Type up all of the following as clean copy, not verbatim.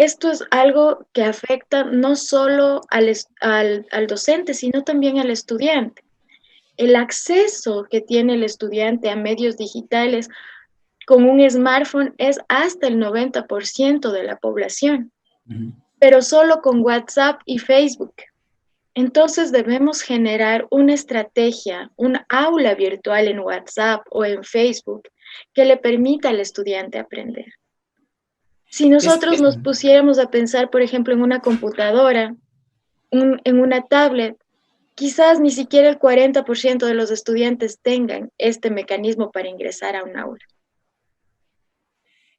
Esto es algo que afecta no solo al docente, sino también al estudiante. El acceso que tiene el estudiante a medios digitales con un smartphone es hasta el 90% de la población, Ujú. pero solo con WhatsApp y Facebook. Entonces debemos generar una estrategia, un aula virtual en WhatsApp o en Facebook que le permita al estudiante aprender. Si Es, nosotros nos pusiéramos a pensar, por ejemplo, en una computadora, en una tablet, quizás ni siquiera el 40% de los estudiantes tengan este mecanismo para ingresar a un aula.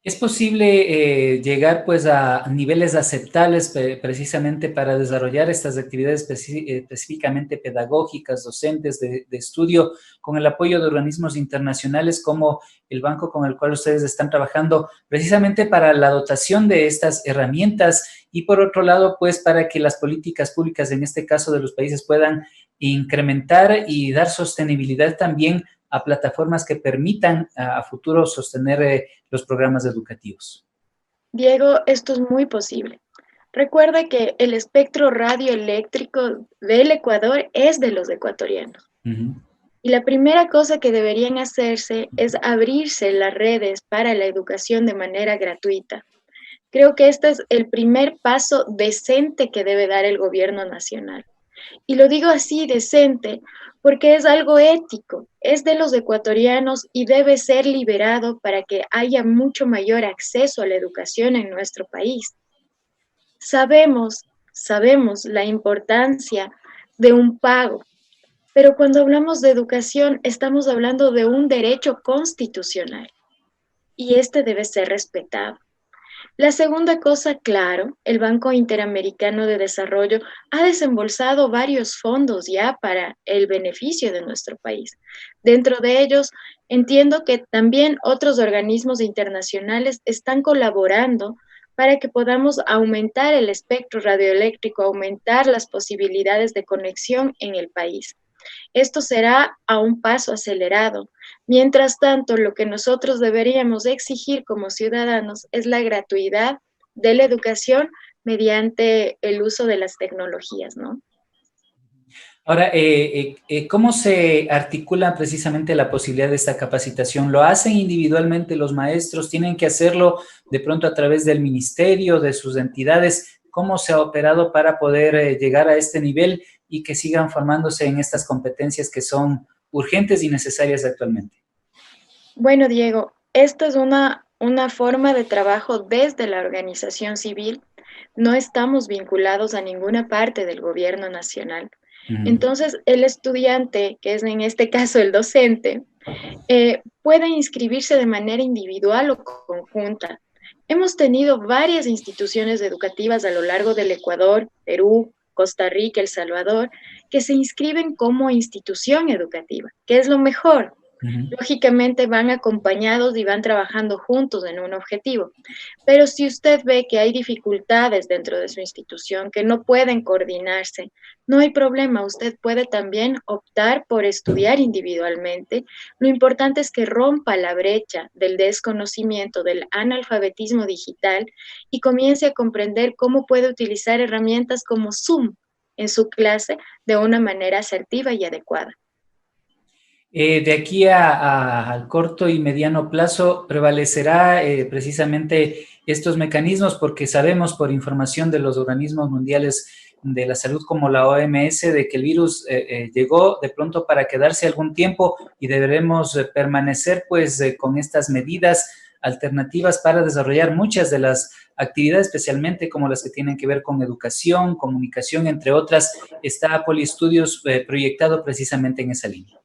¿Es posible llegar pues a niveles aceptables precisamente para desarrollar estas actividades específicamente pedagógicas, docentes, de estudio, con el apoyo de organismos internacionales como el banco con el cual ustedes están trabajando, precisamente para la dotación de estas herramientas y por otro lado, pues para que las políticas públicas, en este caso de los países, puedan incrementar y dar sostenibilidad también a plataformas que permitan a futuro sostener los programas educativos? Diego, esto es muy posible. Recuerda que el espectro radioeléctrico del Ecuador es de los ecuatorianos. Uh -huh. Y la primera cosa que deberían hacerse es abrirse las redes para la educación de manera gratuita. Creo que este es el primer paso decente que debe dar el gobierno nacional. Y lo digo así, decente, porque es algo ético, es de los ecuatorianos y debe ser liberado para que haya mucho mayor acceso a la educación en nuestro país. Sabemos la importancia de un pago, pero cuando hablamos de educación estamos hablando de un derecho constitucional y este debe ser respetado. La segunda cosa, claro, el Banco Interamericano de Desarrollo ha desembolsado varios fondos ya para el beneficio de nuestro país. Dentro de ellos, entiendo que también otros organismos internacionales están colaborando para que podamos aumentar el espectro radioeléctrico, aumentar las posibilidades de conexión en el país. Esto será a un paso acelerado. Mientras tanto, lo que nosotros deberíamos exigir como ciudadanos es la gratuidad de la educación mediante el uso de las tecnologías, ¿no? Ahora, ¿cómo se articula precisamente la posibilidad de esta capacitación? ¿Lo hacen individualmente los maestros? ¿Tienen que hacerlo de pronto a través del ministerio, de sus entidades? ¿Cómo se ha operado para poder llegar a este nivel y que sigan formándose en estas competencias que son urgentes y necesarias actualmente? Bueno, Diego, esta es una forma de trabajo desde la organización civil. No estamos vinculados a ninguna parte del gobierno nacional. Uh-huh. Entonces, el estudiante, que es en este caso el docente, puede inscribirse de manera individual o conjunta. Hemos tenido varias instituciones educativas a lo largo del Ecuador, Perú, Costa Rica, El Salvador, que se inscriben como institución educativa, que es lo mejor. Uh-huh. Lógicamente van acompañados y van trabajando juntos en un objetivo. Pero si usted ve que hay dificultades dentro de su institución, que no pueden coordinarse, no hay problema. Usted puede también optar por estudiar individualmente. Lo importante es que rompa la brecha del desconocimiento, del analfabetismo digital y comience a comprender cómo puede utilizar herramientas como Zoom en su clase de una manera asertiva y adecuada. De aquí al corto y mediano plazo prevalecerá precisamente estos mecanismos porque sabemos por información de los organismos mundiales de la salud como la OMS de que el virus llegó de pronto para quedarse algún tiempo y deberemos permanecer pues con estas medidas alternativas para desarrollar muchas de las actividades, especialmente como las que tienen que ver con educación, comunicación, entre otras. Está Poliestudios proyectado precisamente en esa línea.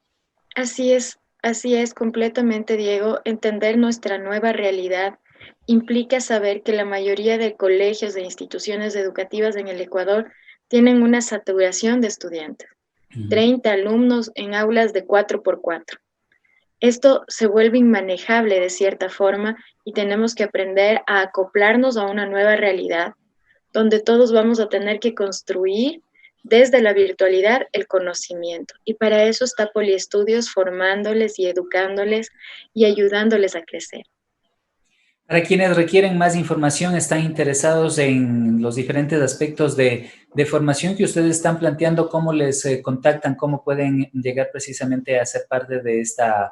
Así es completamente, Diego. Entender nuestra nueva realidad implica saber que la mayoría de colegios e instituciones educativas en el Ecuador tienen una saturación de estudiantes, Uh-huh. 30 alumnos en aulas de 4x4. Esto se vuelve inmanejable de cierta forma y tenemos que aprender a acoplarnos a una nueva realidad donde todos vamos a tener que construir desde la virtualidad el conocimiento. Y para eso está Poliestudios formándoles y educándoles y ayudándoles a crecer. Para quienes requieren más información, están interesados en los diferentes aspectos de formación que ustedes están planteando, ¿cómo les contactan? ¿Cómo pueden llegar precisamente a ser parte de esta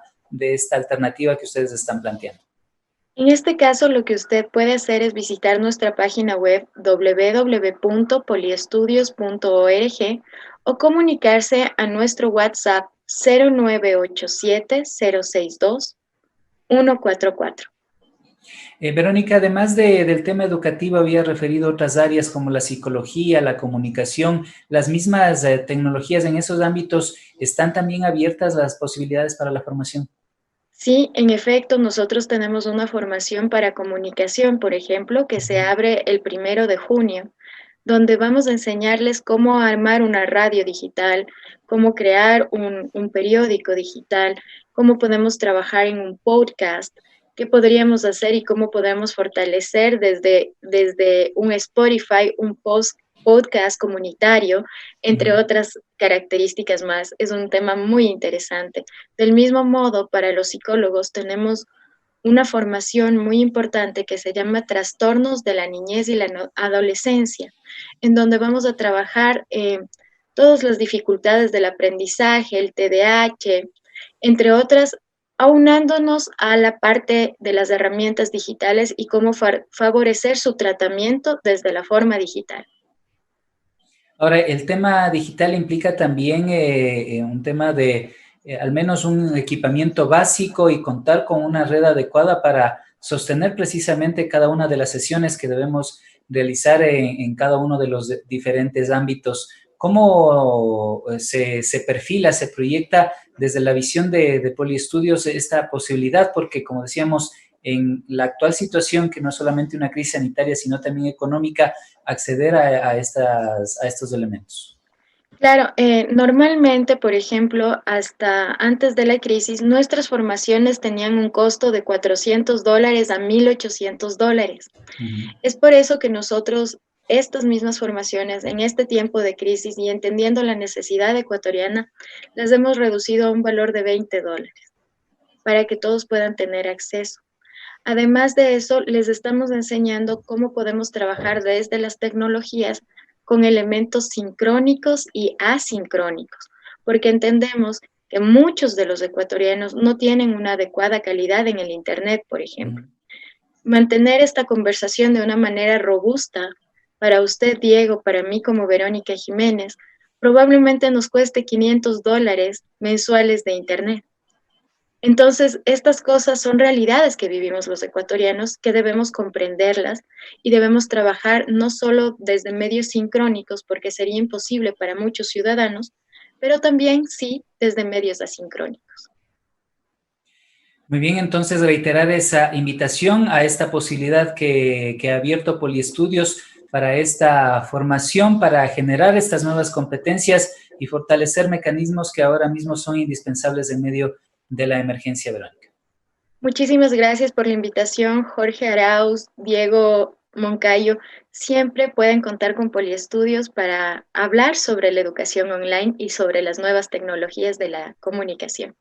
alternativa que ustedes están planteando? En este caso, lo que usted puede hacer es visitar nuestra página web www.poliestudios.org o comunicarse a nuestro WhatsApp 0987 062 144. Verónica, además del tema educativo, había referido otras áreas como la psicología, la comunicación, las mismas tecnologías en esos ámbitos, ¿están también abiertas las posibilidades para la formación? Sí, en efecto, nosotros tenemos una formación para comunicación, por ejemplo, que se abre el 1 de junio, donde vamos a enseñarles cómo armar una radio digital, cómo crear un periódico digital, cómo podemos trabajar en un podcast, qué podríamos hacer y cómo podemos fortalecer desde un Spotify, podcast comunitario, entre Ujú. otras características más. Es un tema muy interesante. Del mismo modo, para los psicólogos tenemos una formación muy importante que se llama Trastornos de la Niñez y la Adolescencia, en donde vamos a trabajar todas las dificultades del aprendizaje, el TDAH, entre otras, aunándonos a la parte de las herramientas digitales y cómo favorecer su tratamiento desde la forma digital. Ahora, el tema digital implica también un tema de al menos un equipamiento básico y contar con una red adecuada para sostener precisamente cada una de las sesiones que debemos realizar en cada uno de los diferentes ámbitos. ¿Cómo se perfila, se proyecta desde la visión de Poliestudios esta posibilidad? Porque, como decíamos, en la actual situación, que no es solamente una crisis sanitaria, sino también económica, acceder a estos elementos. Claro, normalmente, por ejemplo, hasta antes de la crisis, nuestras formaciones tenían un costo de $400 a $1,800. Uh -huh. Es por eso que nosotros, estas mismas formaciones, en este tiempo de crisis y entendiendo la necesidad ecuatoriana, las hemos reducido a un valor de $20 para que todos puedan tener acceso. Además de eso, les estamos enseñando cómo podemos trabajar desde las tecnologías con elementos sincrónicos y asincrónicos, porque entendemos que muchos de los ecuatorianos no tienen una adecuada calidad en el Internet, por Uh ejemplo. -huh. Mantener esta conversación de una manera robusta para usted, Diego, para mí como Verónica Jiménez, probablemente nos cueste $500 mensuales de Internet. Entonces, estas cosas son realidades que vivimos los ecuatorianos, que debemos comprenderlas y debemos trabajar no solo desde medios sincrónicos, porque sería imposible para muchos ciudadanos, pero también sí desde medios asincrónicos. Muy bien, entonces reiterar esa invitación a esta posibilidad que ha abierto Poliestudios para esta formación, para generar estas nuevas competencias y fortalecer mecanismos que ahora mismo son indispensables en medio de la emergencia, Verónica. Muchísimas gracias por la invitación, Jorge Arauz, Diego Moncayo. Siempre pueden contar con Poliestudios para hablar sobre la educación online y sobre las nuevas tecnologías de la comunicación.